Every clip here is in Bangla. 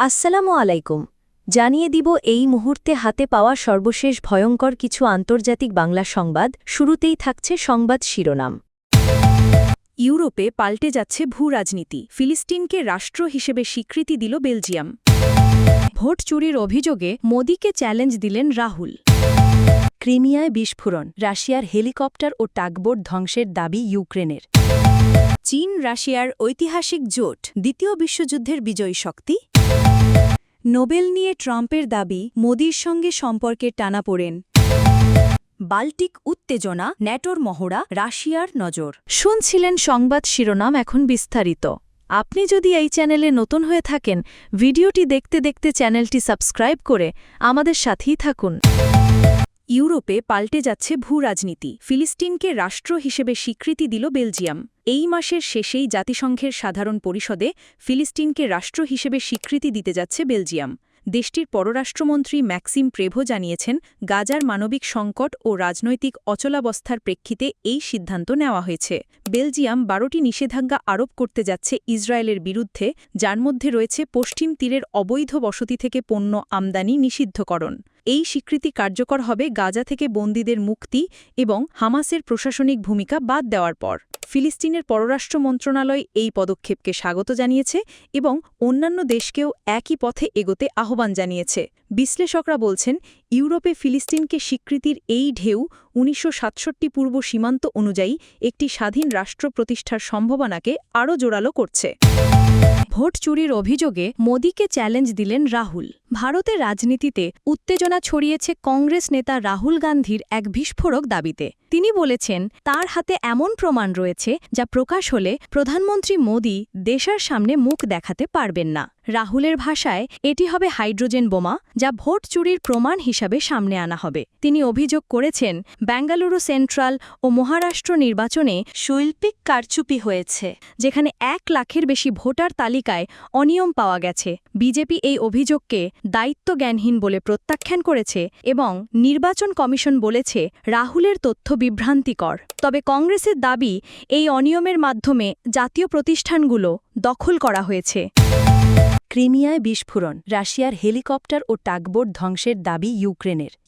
আসসালামু আলাইকুম। জানিয়ে দিব এই মুহূর্তে হাতে পাওয়া সর্বশেষ ভয়ঙ্কর কিছু আন্তর্জাতিক বাংলা সংবাদ। শুরুতেই থাকছে সংবাদ শিরোনাম। ইউরোপে পাল্টে যাচ্ছে ভূরাজনীতি, ফিলিস্তিনকে রাষ্ট্র হিসেবে স্বীকৃতি দিল বেলজিয়াম। ভোট চুরির অভিযোগে মোদিকে চ্যালেঞ্জ দিলেন রাহুল। ক্রিমিয়ায় বিস্ফোরণ, রাশিয়ার হেলিকপ্টার ও টাগবোট ধ্বংসের দাবি ইউক্রেনের। চীন রাশিয়ার ঐতিহাসিক জোট, দ্বিতীয় বিশ্বযুদ্ধের বিজয়ী শক্তি। নোবেল নিয়ে ট্রাম্পের দাবি, মোদির সঙ্গে সম্পর্কের টানাপোড়েন। বাল্টিক উত্তেজনা, ন্যাটোর মহড়া, রাশিয়ার নজর। শুনছিলেন সংবাদ শিরোনাম, এখন বিস্তারিত। আপনি যদি এই চ্যানেলে নতুন হয়ে থাকেন, ভিডিওটি দেখতে দেখতে চ্যানেলটি সাবস্ক্রাইব করে আমাদের সাথেই থাকুন। ইউরোপে পাল্টে যাচ্ছে ভূরাজনীতি, ফিলিস্তিনকে রাষ্ট্র হিসেবে স্বীকৃতি দিল বেলজিয়াম। এই মাসের শেষেই জাতিসংঘের সাধারণ পরিষদে ফিলিস্তিনকে রাষ্ট্র হিসেবে স্বীকৃতি দিতে যাচ্ছে বেলজিয়াম। দেশটির পররাষ্ট্রমন্ত্রী ম্যাক্সিম প্রেভো জানিয়েছেন, গাজার মানবিক সংকট ও রাজনৈতিক অচলাবস্থার প্রেক্ষিতে এই সিদ্ধান্ত নেওয়া হয়েছে। বেলজিয়াম 12টি নিষেধাজ্ঞা আরোপ করতে যাচ্ছে ইসরায়েলের বিরুদ্ধে, যার মধ্যে রয়েছে পশ্চিম তীরের অবৈধ বসতি থেকে পণ্য আমদানি নিষিদ্ধকরণ। এই স্বীকৃতি কার্যকর হবে গাজা থেকে বন্দীদের মুক্তি এবং হামাসের প্রশাসনিক ভূমিকা বাদ দেওয়ার পর। ফিলিস্তিনের পররাষ্ট্র মন্ত্রণালয় এই পদক্ষেপকে স্বাগত জানিয়েছে এবং অন্যান্য দেশকেও একই পথে এগোতে আহ্বান জানিয়েছে। বিশ্লেষকরা বলছেন, ইউরোপে ফিলিস্তিনকে স্বীকৃতির এই ঢেউ 1967 পূর্ব সীমান্ত অনুযায়ী একটি স্বাধীন রাষ্ট্র প্রতিষ্ঠার সম্ভাবনাকে আরও জোরালো করছে। ভোট চুরির অভিযোগে মোদিকে চ্যালেঞ্জ দিলেন রাহুল। ভারতের রাজনীতিতে উত্তেজনা ছড়িয়েছে কংগ্রেস নেতা রাহুল গান্ধীর এক বিস্ফোরক দাবিতে। তিনি বলেছেন, তার হাতে এমন প্রমাণ রয়েছে যা প্রকাশ হলে প্রধানমন্ত্রী মোদি দেশের সামনে মুখ দেখাতে পারবেন না। রাহুলের ভাষায়, এটি হবে হাইড্রোজেন বোমা, যা ভোট চুরির প্রমাণ হিসাবে সামনে আনা হবে। তিনি অভিযোগ করেছেন, বেঙ্গালুরু সেন্ট্রাল ও মহারাষ্ট্র নির্বাচনে শৈল্পিক কারচুপি হয়েছে, যেখানে 1 লাখের বেশি ভোটার তালিকায় অনিয়ম পাওয়া গেছে। বিজেপি এই অভিযোগকে দায়িত্বজ্ঞানহীন বলে প্রত্যাখ্যান করেছে এবং নির্বাচন কমিশন বলেছে রাহুলের তথ্য বিভ্রান্তিকর। তবে কংগ্রেসের দাবি, এই অনিয়মের মাধ্যমে জাতীয় প্রতিষ্ঠানগুলো দখল করা হয়েছে। ক্রিমিয়ায় বিস্ফোরণ, রাশিয়ার হেলিকপ্টার ও টাগবোট ধ্বংসের দাবি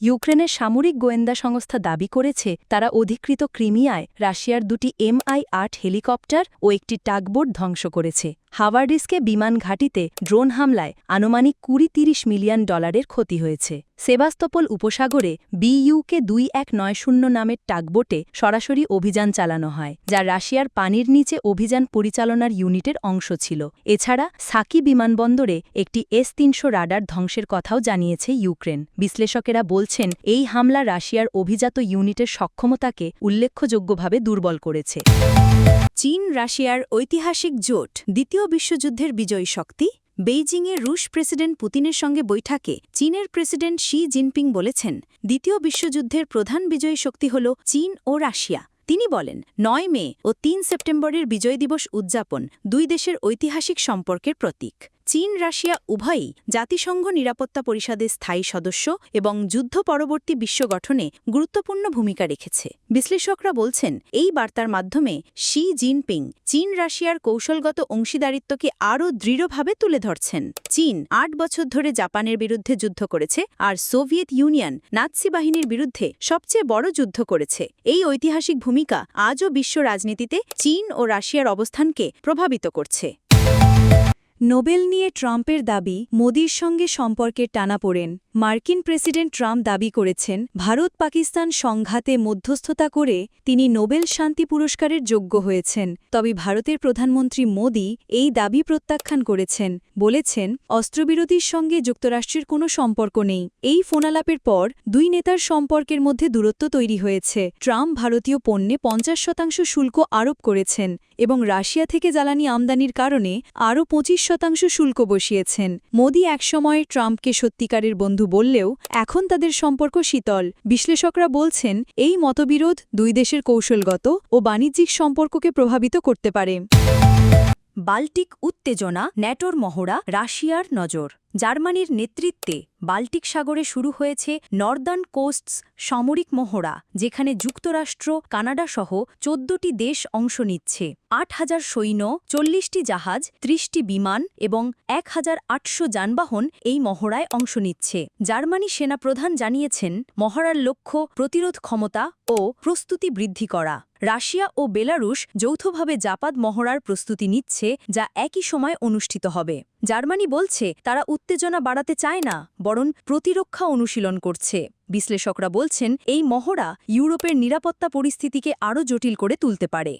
ইউক্রেনের সামরিক গোয়েন্দা সংস্থা দাবি করেছে, তারা অধিকৃত ক্রিমিয়ায় রাশিয়ার 2টি Mi-8 হেলিকপ্টার ও একটি টাগবোট ধ্বংস করেছে। হাভার্ডিস্কে বিমান ঘাঁটিতে ড্রোন হামলায় আনুমানিক 20-30 মিলিয়ন ডলারের ক্ষতি হয়েছে। সেভাস্তোপোল উপসাগরে BUK 2190 নামের টাগবোটে সরাসরি অভিযান চালানো হয়, যা রাশিয়ার পানির নিচে অভিযান পরিচালনার ইউনিটের অংশ ছিল। এছাড়া সাকি বিমানবন্দরে একটি S-300 রাডার ধ্বংসের কথাও জানিয়েছে ইউক্রেন। বিশ্লেষকেরা বলছেন, এই হামলা রাশিয়ার অভিজাত ইউনিটের সক্ষমতাকে উল্লেখযোগ্যভাবে দুর্বল করেছে। চীন রাশিয়ার ঐতিহাসিক জোট, দ্বিতীয় বিশ্বযুদ্ধের বিজয়ী শক্তি। বেইজিংয়ে রুশ প্রেসিডেন্ট পুতিনের সঙ্গে বৈঠকে চীনের প্রেসিডেন্ট শি জিনপিং বলেছেন, দ্বিতীয় বিশ্বযুদ্ধের প্রধান বিজয়ী শক্তি হল চীন ও রাশিয়া। তিনি বলেন, 9 মে ও 3 সেপ্টেম্বরের বিজয় দিবস উদযাপন দুই দেশের ঐতিহাসিক সম্পর্কের প্রতীক। চীন রাশিয়া উভয়ই জাতিসংঘ নিরাপত্তা পরিষদের স্থায়ী সদস্য এবং যুদ্ধ পরবর্তী বিশ্ব গঠনে গুরুত্বপূর্ণ ভূমিকা রেখেছে। বিশ্লেষকরা বলছেন, এই বার্তার মাধ্যমে শি জিনপিং চীন রাশিয়ার কৌশলগত অংশীদারিত্বকে আরও দৃঢ়ভাবে তুলে ধরছেন। চীন 8 বছর ধরে জাপানের বিরুদ্ধে যুদ্ধ করেছে, আর সোভিয়েত ইউনিয়ন নাৎসি বাহিনীর বিরুদ্ধে সবচেয়ে বড় যুদ্ধ করেছে। এই ঐতিহাসিক ভূমিকা আজও বিশ্ব রাজনীতিতে চীন ও রাশিয়ার অবস্থানকে প্রভাবিত করছে। নোবেল নিয়ে ট্রাম্পের দাবি, মোদির সঙ্গে সম্পর্কের টানাপোড়েন। মার্কিন প্রেসিডেন্ট ট্রাম্প দাবি করেছেন, ভারত পাকিস্তান সংঘাতে মধ্যস্থতা করে তিনি নোবেল শান্তি পুরস্কারের যোগ্য হয়েছেন। তবে ভারতের প্রধানমন্ত্রী মোদি এই দাবি প্রত্যাখ্যান করেছেন, বলেছেন, অস্ত্রবিরতির সঙ্গে যুক্তরাষ্ট্রের কোনো সম্পর্ক নেই। এই ফোনালাপের পর দুই নেতার সম্পর্কের মধ্যে দূরত্ব তৈরি হয়েছে। ট্রাম্প ভারতীয় পণ্যে 50% শুল্ক আরোপ করেছেন এবং রাশিয়া থেকে জ্বালানি আমদানির কারণে আরও 25% শুল্ক বসিয়েছেন। মোদি একসময় ট্রাম্পকে সত্যিকারের বন্ধু বললেও এখন তাদের সম্পর্ক শীতল। বিশ্লেষকরা বলছেন, এই মতবিরোধ দুই দেশের কৌশলগত ও বাণিজ্যিক সম্পর্ককে প্রভাবিত করতে পারে। বাল্টিক উত্তেজনা, ন্যাটোর মহড়া, রাশিয়ার নজর। জার্মানির নেতৃত্বে বাল্টিক সাগরে শুরু হয়েছে নর্দার্ন কোস্টস সামরিক মহড়া, যেখানে যুক্তরাষ্ট্র, কানাডা সহ 14টি দেশ অংশ নিচ্ছে। 8,000 সৈন্য, 40টি জাহাজ, 30টি বিমান এবং 1,800 যানবাহন এই মহড়ায় অংশ নিচ্ছে। জার্মানি সেনাপ্রধান জানিয়েছেন, মহড়ার লক্ষ্য প্রতিরোধ ক্ষমতা ও প্রস্তুতি বৃদ্ধি করা। রাশিয়া ও বেলারুশ যৌথভাবে জাপাদ মহড়ার প্রস্তুতি নিচ্ছে, যা একই সময় অনুষ্ঠিত হবে। জার্মানি বলছে তারা উত্তেজনা বাড়াতে চায় না, বরং প্রতিরক্ষা অনুশীলন করছে। বিশ্লেষকরা বলছেন, এই মহড়া ইউরোপের নিরাপত্তা পরিস্থিতিকে আরও জটিল করে তুলতে পারে।